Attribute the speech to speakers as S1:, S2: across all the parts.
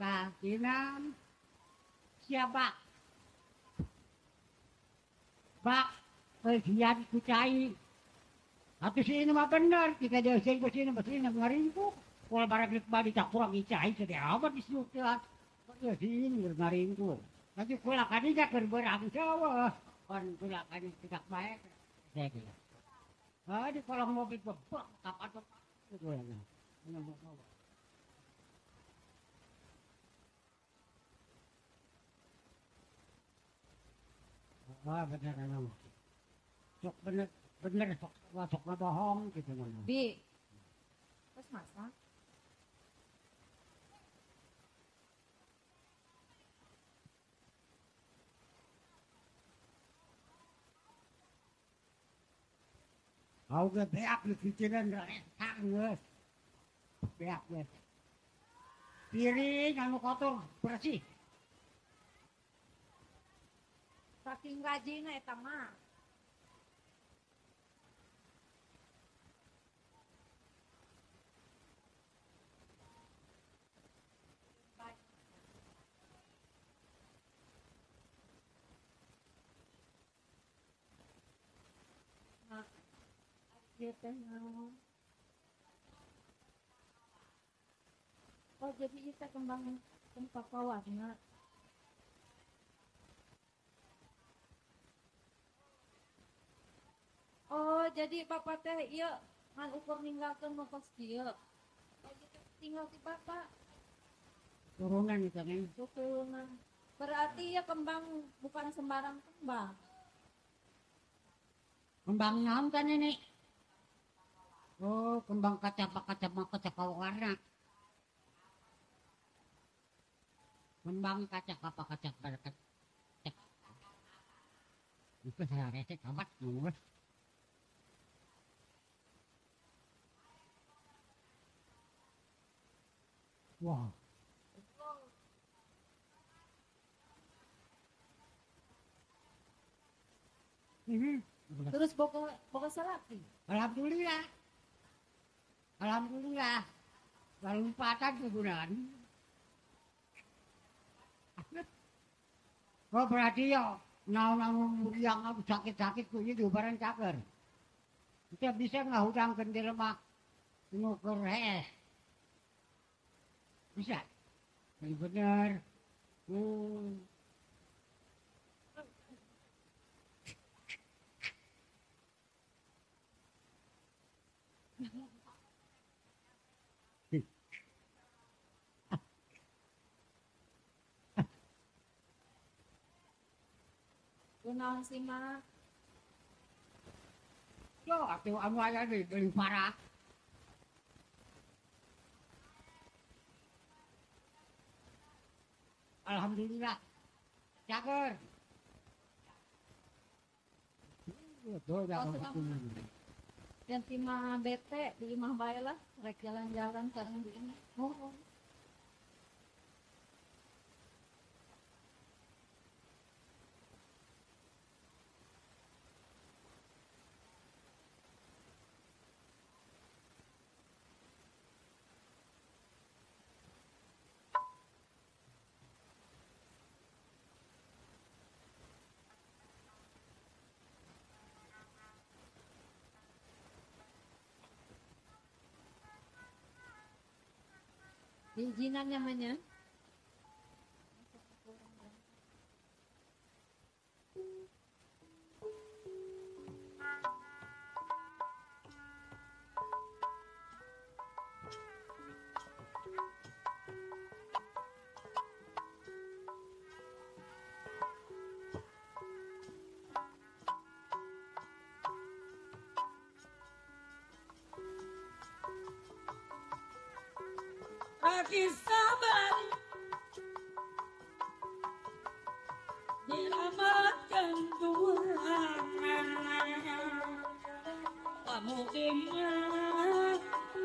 S1: Kakinan siapa? Pak, bagian kucai. Atau sini mah benar, kita dia sini besini ngaringku. Kalau barang kita badi tak kurang icai, sedih apa di situ kan? Kalau sini ngaringku. Nanti pulang kadinya berberang Jawa, kan pulang kadinya tidak baik. Saya kira. Ah di kolong mobil bebek, kapan tuh? Itu ya. Ah benar memang. Sok bener bener sok bohong gitu mana.
S2: Bi, terus masak?
S1: Kau ke beak di pikiran retak geus. Beak geus. Piring anu kotor bersih.
S2: Saking rajinna eta mah. Nah, gitu naon. Oh jadi kita kembang tempat kawarna. Oh jadi bapak teh iya ngan ukur ninggalkeun nu kos kieu. Oh gitu tinggal di bapak
S1: Turunan itu kan.
S2: turunan. Berarti ya kembang bukan sembarang kembang.
S1: Kembang naon kan ini? Oh, kembang kaca warna. Kembang kaca kaca. Itu saya resek amat nulis. Wah. Ini.
S2: Terus boga salaki.
S1: Alhamdulillah. Alhamdulillah. Lalu empatan kegunaan. Kau berarti ya, naon yang sakit-sakit ku itu barang caker. Kita bisa nggak hutang ke lemak ngukur hees. Bisa. Ini benar.
S2: Kunaon sih mah?
S1: Yo, atuh anu aya di parah. Alhamdulillah. Cager. Betul dah.
S2: Dan timah bete di imah bae lah, rek jalan-jalan sareng di ini. Oh. Diizinan namanya.
S3: Lagi sabar diramatkan Tuhan kamu ingat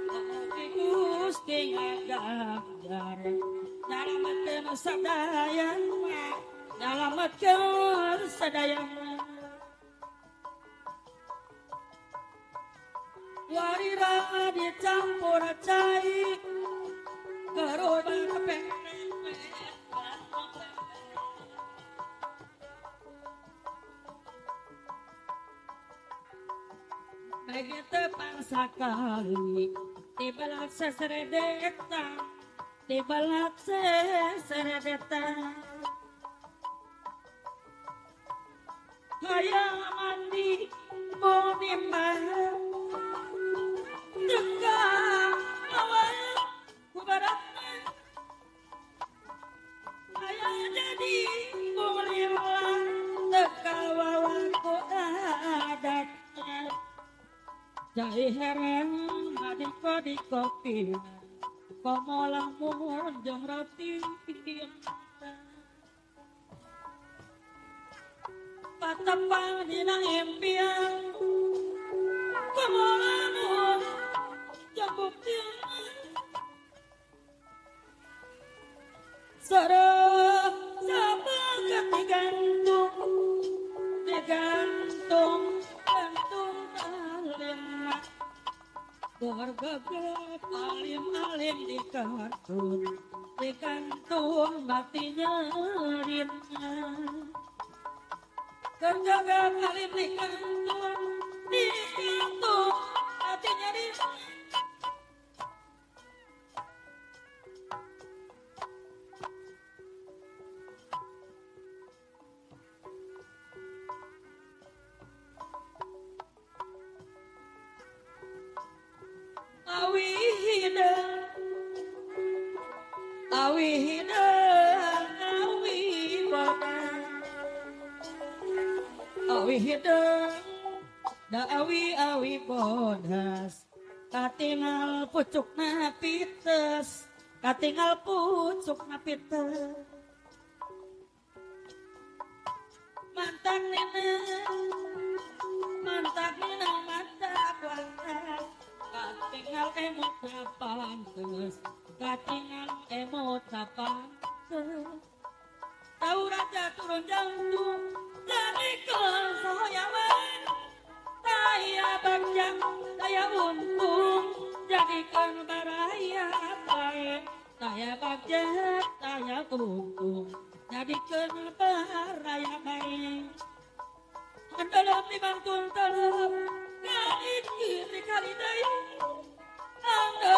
S3: kamu Gusti ngagambar nyalamatkeun sadaya nyalamatkeun sadaya warira dicampur cai karuda pengen Ege tepang sakali Tibalak seseredetan Tibalak seseredetan Hayang mandi Bonimah Tegak awal Kubaratnya Hayang jadi Bonimah Tegak awal Kuadatnya Jai hereng Adiko di kopi Komo lamun Jong roti Patapang dina impian Komo lamun Jong bukti Sarah Sabang ketigantung Digantung Gantung alim Bergegep alim-alim di kartun Digantung batinya rinnya Bergegep alim di kartun Digantung batinya rinnya Awi hidung da awi bodas katingal pucukna pites katingal pucukna pites mantak nina mantak lantas katingal emot pantes katingal emot pantes tahu raja turun jantung jadi kesoyawan saya bagjang saya untung jadikan baraya baik saya bagjang saya untung jadikan baraya baik dalam dibantul dalam kait kiri kali daya anda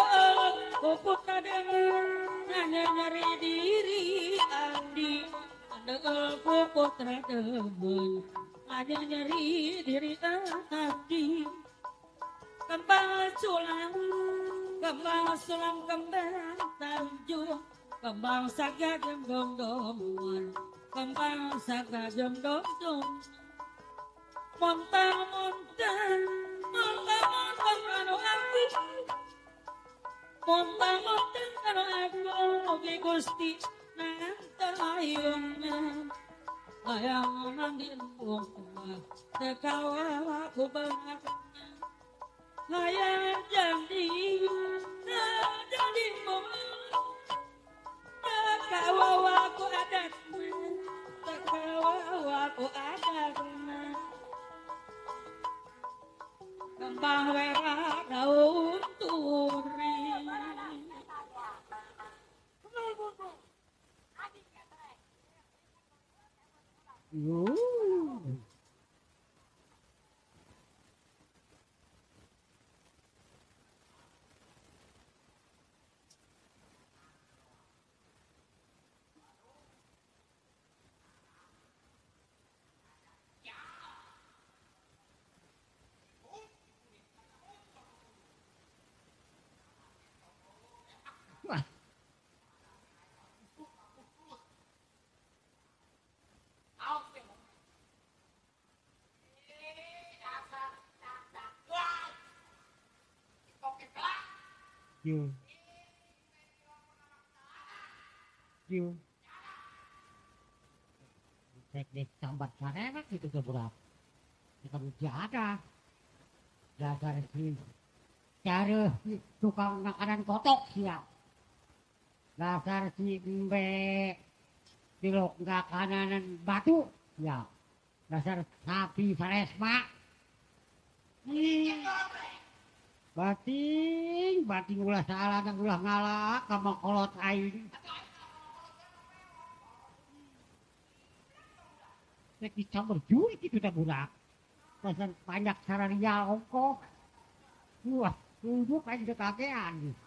S3: pupuk kadengar hanya nyari diri andi anda pupuk teman hanya nyari diri andi kembang sulam kembang tanjung kembang saga jembong domuan kembang saga jembong domuan montang karo aku montang karo aku oke gusti nantayungna ayang nandin bunga tekawa aku banget ayang jadi bunga tekawa aku adat tekawa aku adat kembang merah daun turi
S1: You. Teknik sambat sarewek itu keberapa. Kita berjaga. Dasar si cara tukang makanan kotok siap. Dasar si mbe tilok nggak kanan batu ya. Dasar sapi Varesma. Bating ulah salah dan ulah ngalah kamang kolot aing. Nek dicampur juri gitu tak budak. Dasar banyak sararial ongkok. Wah, tunggu kan kekakean.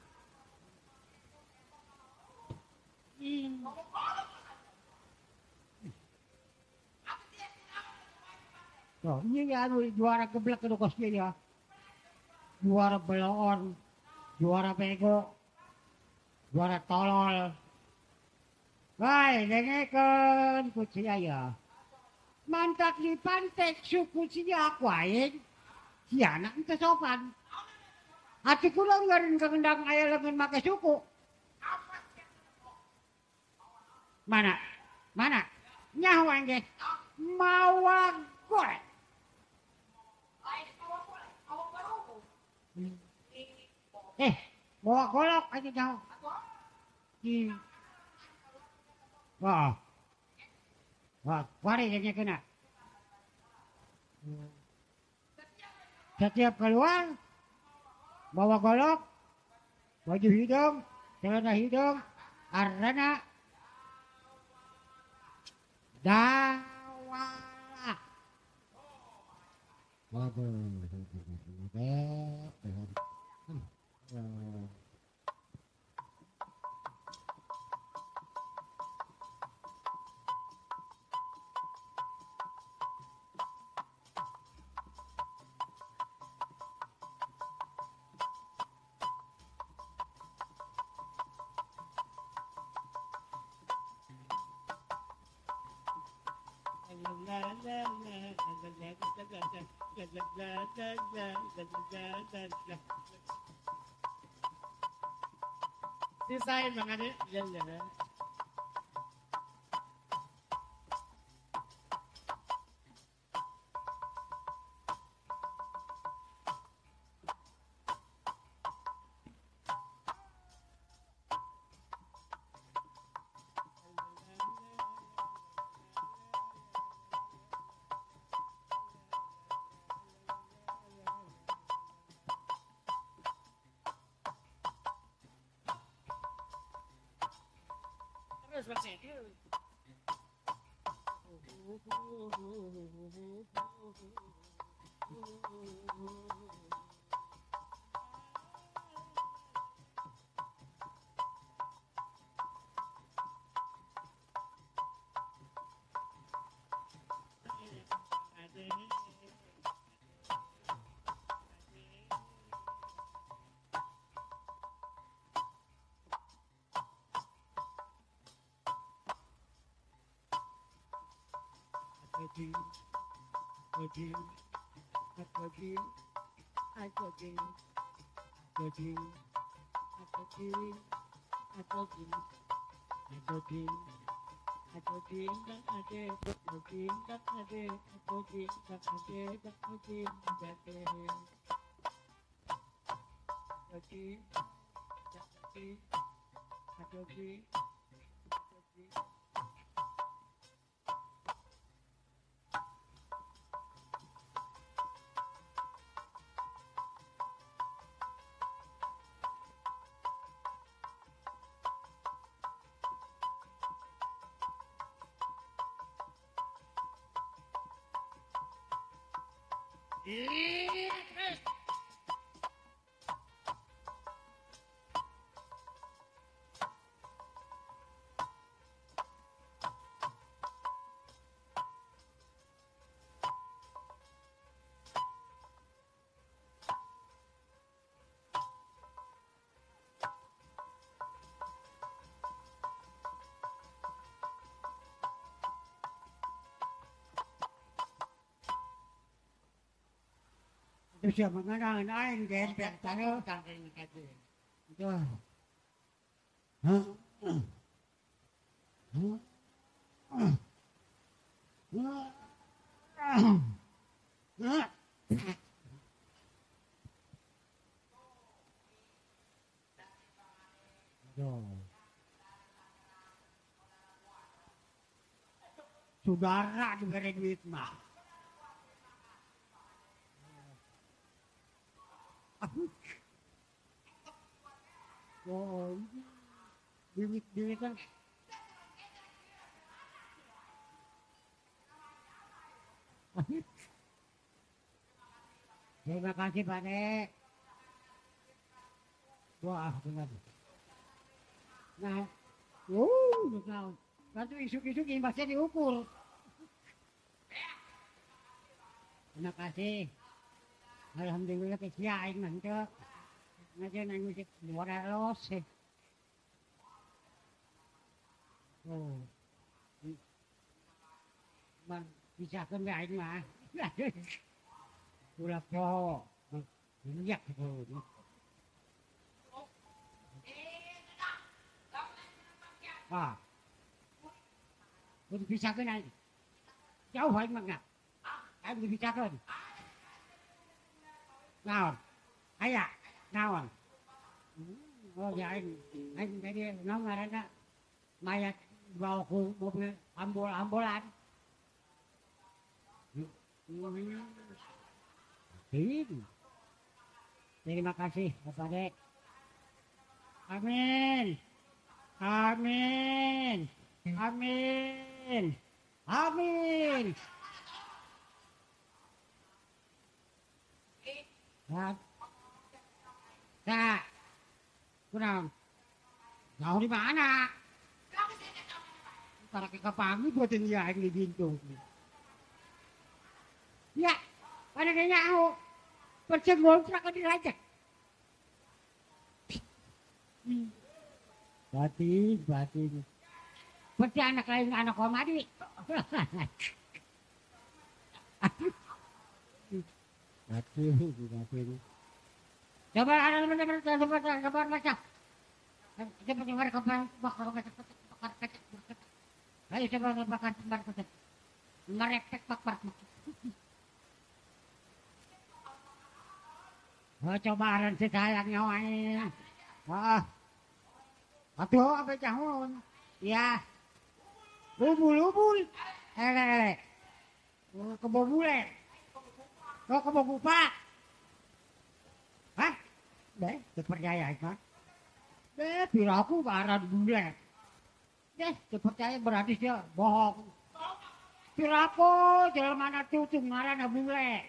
S1: Tuh, ini ya anu juara geblek ke kosnya ya. Juara belon, juara bego, juara tolol. Hai, dengekeun ku cia ya. Mantak di pantek suku cia akuain. Si anak itu sopan. Hati kula ngeureun kegendang aya leungeun make suku. Mana? Mana? Nyawa ge. Mawa goreng. Bawa golok aja jauh. Wah. Wah, wari dia kena. Setiap keluar bawa golok, baju hidung, celana hidung, arana dawala.
S4: Desain mga di. Yan yan. Terus maksudnya.
S1: Terus siya mengenangan aing gempel tayo tangking kati. Ito. Ha? Saudara diberi duit mah. Oh, duit kan. Terima kasih Pak Dek. Wah, benar. Nah, betul. Batu isuk-isuk imbasnya diukur. Terima kasih. Alhamdulillah kesiain mantap. Ngajar nang musik 200. Oh. Bang, bisa kan aing mah. Ulah po. Lihat tu. Ah. Boleh bisa kan aing. Jauh aing mah enggak. Aing boleh bisa kan. Naon? Aya, naon? Oh ya aing tadi naon ngaranna mayat bawa ku mobil ambulan. Terima kasih Bapak Dek. Amin. Amin. Amin. Amin. Nah, kurang. Jauh di mana? Para ke kapangi buatin dia yang di pintu. Ya, pada kayaknya aku percegol seraka dirajak. Batin. Seperti anak lain anak komadi. Batin. Coba ada coba baca. Coba bakar kaca. Ayo coba bakar kaca. Merektek bakar. Oh, cobaan si sayang nyawanya. Ah. Atuh apa cahun? Ya. Lubul. Ele. Kebobule. Oh, kebobupa. Hah? Deh, percaya kan? Deh, piraku baran bule. Deh, percaya berarti dia bohong. Piraku jalan mana tuh ngaran bule.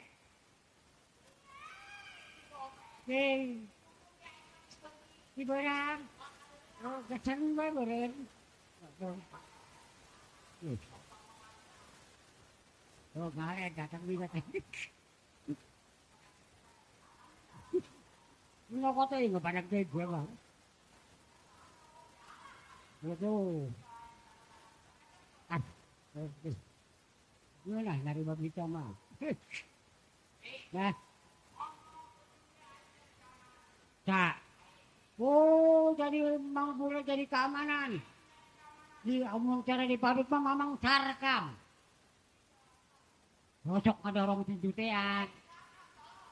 S1: Hei. Di barang. Oh, kesan bae beren. Oh, ngaret datang juga tadi. Nó có tiền mà bạn đang chơi của em à? Itu. Ah. Ini lah dari babi sama. Nah. Cak. Oh, jadi mau boleh jadi keamanan. Di omong cara di pabrik mah mamang sarkam. Cocok ada orang tinjutean.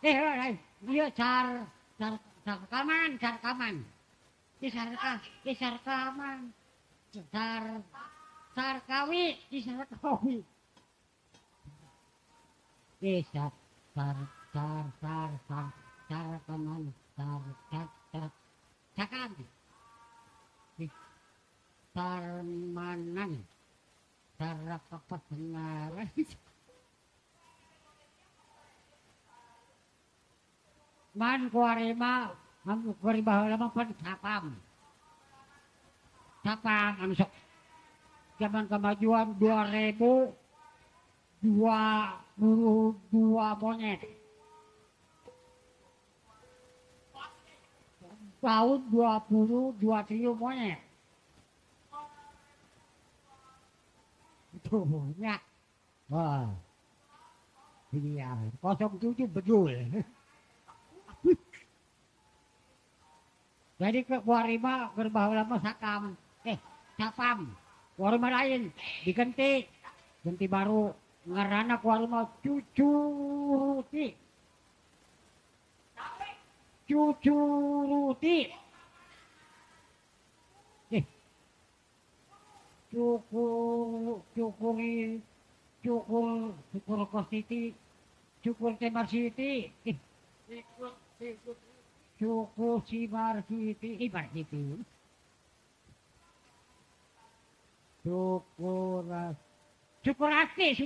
S1: Dia sarkaman. Sarkaman. Sarkawi. Sarkaman. Cakam. Sarmanan. Sarakapat pengaran. Man kuarema, lama pan sapam anu sok zaman kemajuan 2022 monyet tahun 22 triliun monyet itu banyak. Wah ini ya 07 betul. Jadi ke Warima gerbah lama sakam, sapam, Warima lain diganti baru ngarana ke Warima cucuruti, cukur Kositi, cukur Temar City, Cukup Sibar City, Ibar City. Syukurasti.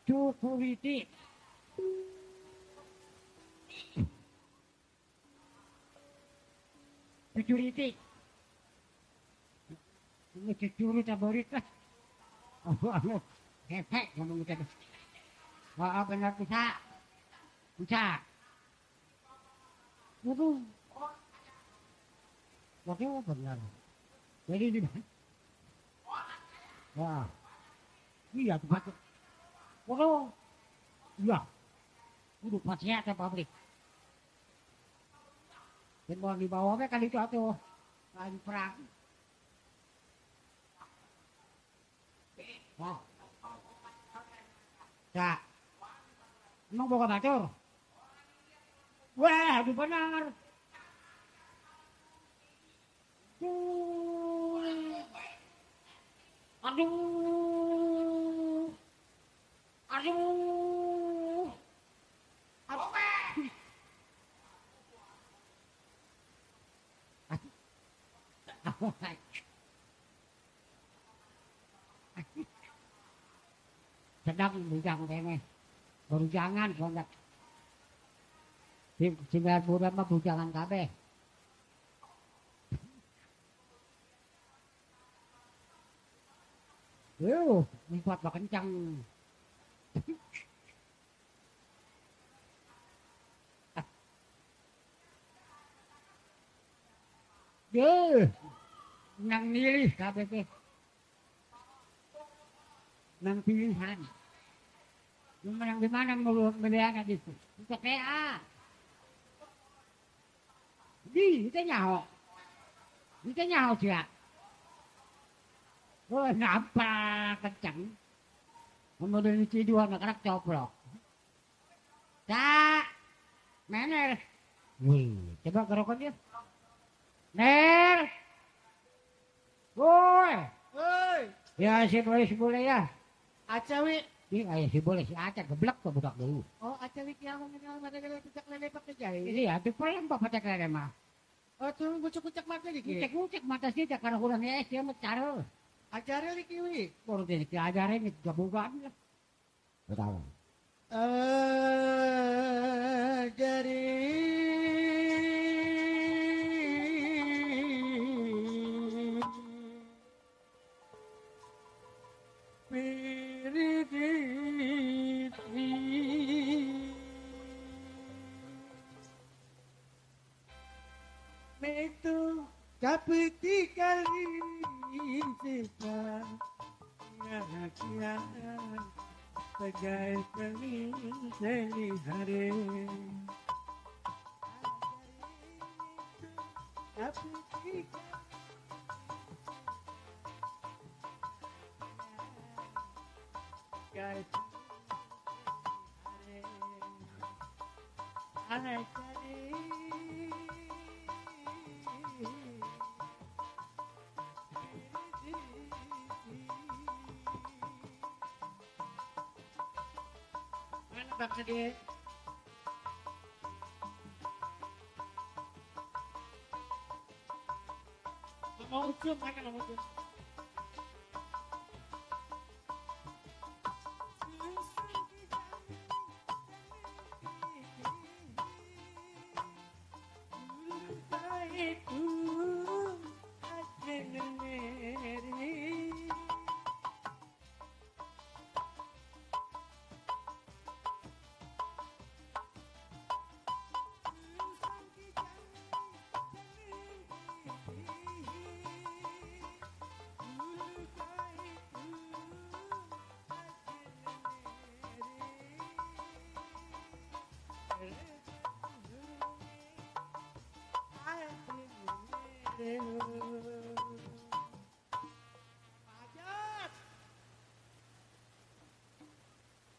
S1: Security. Security. Ini security favorit lah. Oh, hehehe ngomong gitu. Oh, benar bisa. Bisa. Waduh. Waduh benar. Jadi di mana? Wah. Iya tuh Pak. Waduh. Iya. Udah pasnya ke pabrik. Dan mau dibawa kali itu atuh. Lagi perang. Wah. Ya. Emang boga batur? Wah, aduh benar. Aduh. Aduh. Aduh. Aduh. Sedang bujang kene. Bujangan kondak. Sehingga budak mah bujangan kabeh. Kuat bah kencang. Nang milih kabeh teh. Nang pilihan. Yang di mana melihatnya itu? Kita PA. Kita nyaho. Kita nyaho juga. Oh, ngapa kencang? Kemudian si dua anak coplok. Cak, mener. Wih, coba kerokok dia. Ner. Woi.
S4: Woi,
S1: Ya si boleh ya.
S4: Acawi.
S1: Ini ayah si boleh si acak geblek ke budak dulu.
S4: Oh, Acawi yang mengenal mata kali puncak lele pakai jari.
S1: Ini ya, itu paling bapak cek lele mah.
S4: Oh, tuh kucuk-kucuk mata dikit.
S1: Cek mata sih cak karena kurangnya es dia mah cara.
S4: Ajarnya di kiwi.
S1: Baru dia diajarin itu gabungan lah. Betul.
S4: Itu kapiti kali sifat kehakian bagai pening hari kapiti bagai hari mana bangsa dia? Mau ucap mana mau ucap?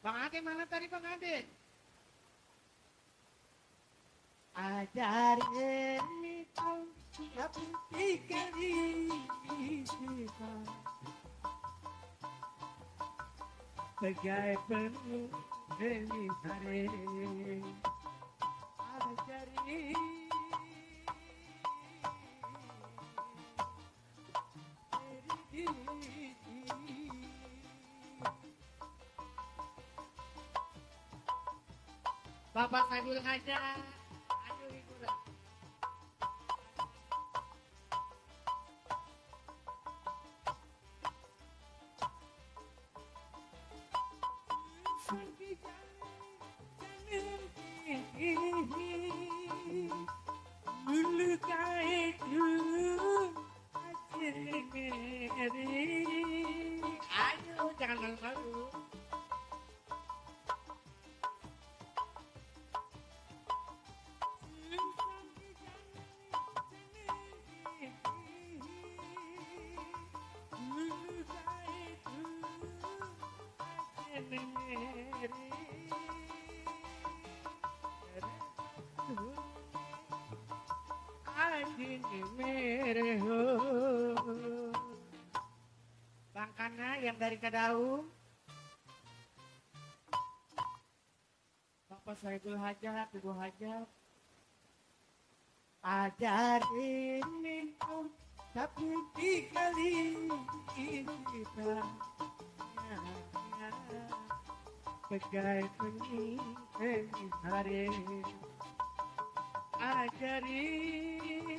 S4: Bang Ade mana tadi Bang Ade? Ajarin itu tapi dikali sifat bagai penuh demi hari ajarin Bapak Saiful Hajat. Ayo hiburan. Ayo, jangan malu-malu. Bang Kana yang dari Kadaung, Bapak Saiful Hajat, Ibu Hajat, ajarin minum tapi dikali kita pegai penting hari ajarin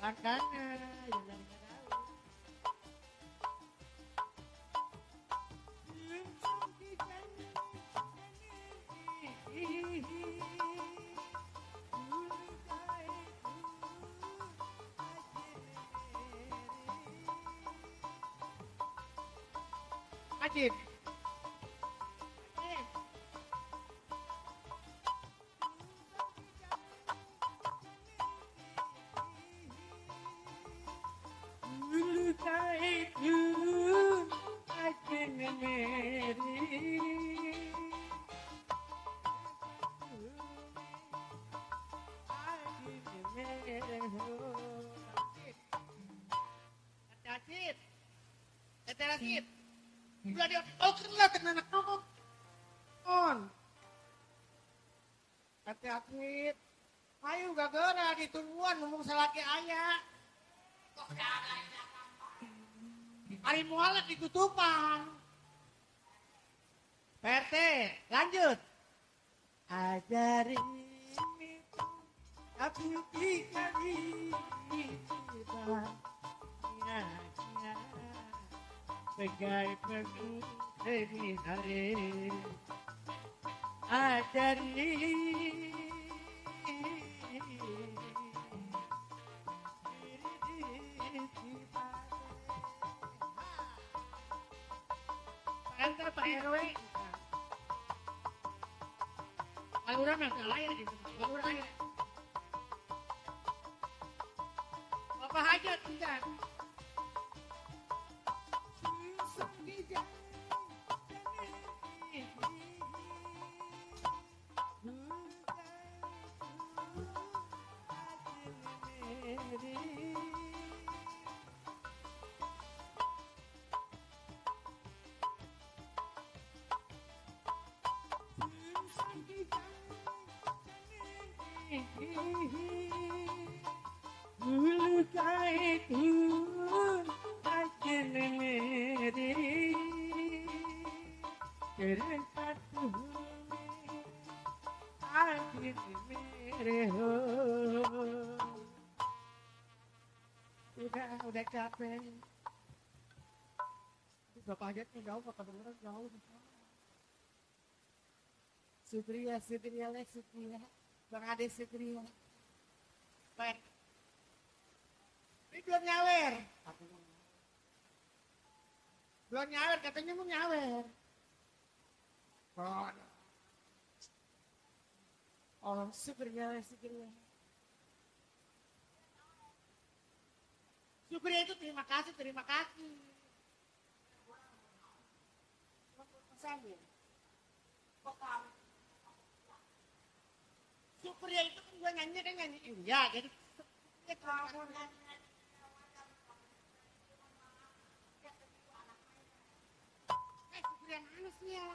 S4: makanya yang dari Kadaung. Ajib. Cacit, cacit, udah dia, oh kena anak kamu, on, hati-hati, ayo gak gerak ditungguan ngomong salaki ayah, hari mualat ditutupan, PRT, lanjut, ajarin tapi dikali kita. Pegai penting hari ajari Pak Pak RW Baluran yang lain Baluran Bapak Hajat enggak udah capek. Bapak Hajat nih jauh, Bapak beneran jauh. Sutria, Bang Ade Sutria. Baik. Ini belum nyawer. Belum nyawer, katanya mau nyawer. Oh, Sutria. Sutria itu terima kasih. Saya. Sutria itu kan gue nyanyi India, jadi Sutria mana sih ya?